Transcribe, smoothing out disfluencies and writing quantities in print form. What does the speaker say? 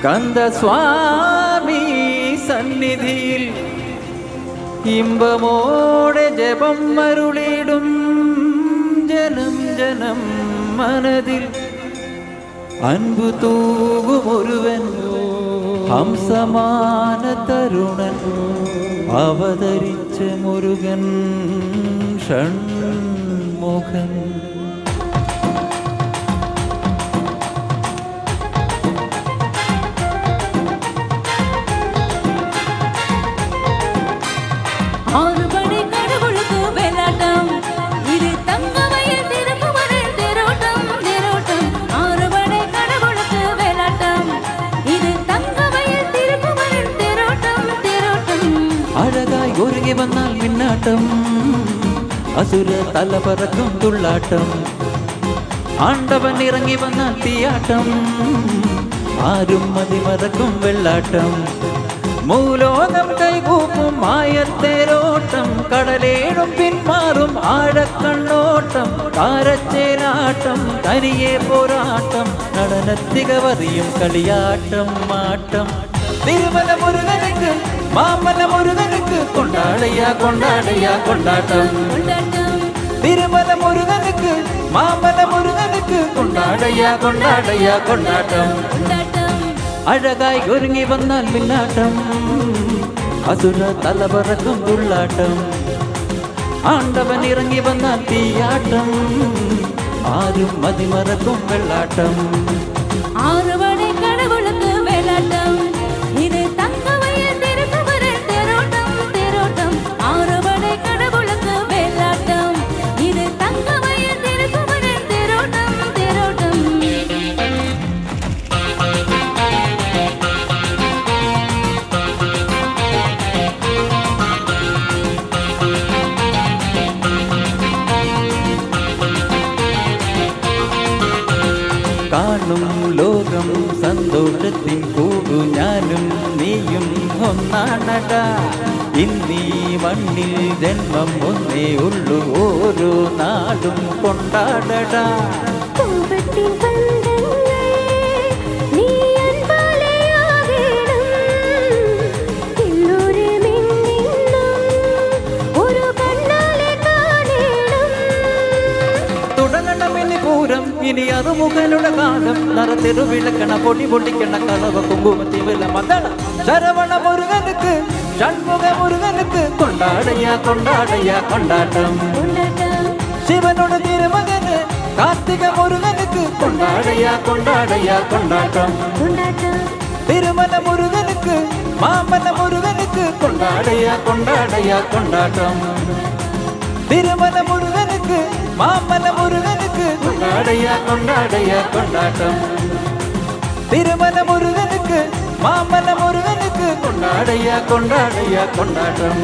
കന്ദസ്വാമി സന്നിധിയിൽ ഇമ്പമോടെ ജപം മരുളിടും ജനം ജനം മനതിൽ അൻപു തൂകുമൊരുവൻ ഹംസമാന തരുണൻ അവതരിച്ച മുരുകൻ ഷൺമുഖൻ. അഴകായി ഒരുങ്ങി വന്നാൽ മിന്നാട്ടം, അസുര തലപറക്കും തുള്ളാട്ടം, ആണ്ടവൻ ഇറങ്ങി വന്നാൽ തീയാട്ടം, ആരും മതിമറക്കും വെള്ളാട്ടം, മൂലോകം കൈകൂപ്പും മായത്തേരോട്ടം, കടലേടും പിന്മാറും ആഴക്കണ്ണോട്ടം, കാരച്ചേനാട്ടം തനിയെ പോരാട്ടം, നടനത്തികവറിയും കളിയാട്ടം മാട്ടം. തിരുമല മുരുകനുക്ക് മാമല മുരുകനുക്ക് കൊണ്ടാടയ്യാ കൊണ്ടാടയ്യാ കൊണ്ടാട്ടം. തിരുമല മുരുകനുക്ക് മാമല മുരുകനുക്ക് കൊണ്ടാടയ്യാ കൊണ്ടാടയ്യാ കൊണ്ടാട്ടം. അഴകായി ഒരുങ്ങി വന്നാൽ മിന്നാട്ടം, അസുര തലപറക്കും തുള്ളാട്ടം, ആണ്ടവൻ ഇറങ്ങി വന്നാൽ തീയാട്ടം, ആരും മതിമറക്കും വെള്ളാട്ടം. ആറുപടை கடவுளுக்கு வேலாட்டம், இது தங்கமயில் திருக்குமரன் தேரோட்டம் தேரோட்டம். ஆறுபடை கடவுளுக்கு வேலாட்டம், இது தங்கமயில் திருக்குமரன் தேரோட்டம் தேரோட்டம். കാണും ലോകം സന്തോഷത്തിൻ കൂടു ഞാനും നീയും ഒന്നാണടാ. ഇന്നീ മണ്ണിൽ ജന്മം ഒന്നേ ഉള്ളൂ, ഓരോ നാടും കൊണ്ടാടടാ. ഇനി അറുമുഖനുടെ കാലം നറത്തെരു വിളക്കണ പൊടി പൊടിക്കണ കളവ കുങ്കുമത്തി വില മതള ശരവണ മുരുകനുക്ക് ഷൺമുഖ മുരുകനുക്ക് കൊണ്ടാടയ്യാ കൊണ്ടാടയ്യാ കൊണ്ടാട്ടം. ശിവനോട് തിരുമകന് കാർത്തിക മുരുകനുക്ക് കൊണ്ടാടയ്യാ കൊണ്ടാടയ്യാ കൊണ്ടാട്ടം. തിരുമല മുരുകനുക്ക് മാമല മുരുകനുക്ക് കൊണ്ടാടയ്യാ കൊണ്ടാടയ്യാ കൊണ്ടാട്ടം. തിരുമല മുരുകനുക്ക് മാമല മുരുകനുക്ക് കൊണ്ടാടയ്യാ കൊണ്ടാടയ്യാ കൊണ്ടാട്ടം. തിരുമല മുരുകനുക്ക് മാമല മുരുകനുക്ക് കൊണ്ടാടയ്യാ കൊണ്ടാടയ്യാ കൊണ്ടാട്ടം.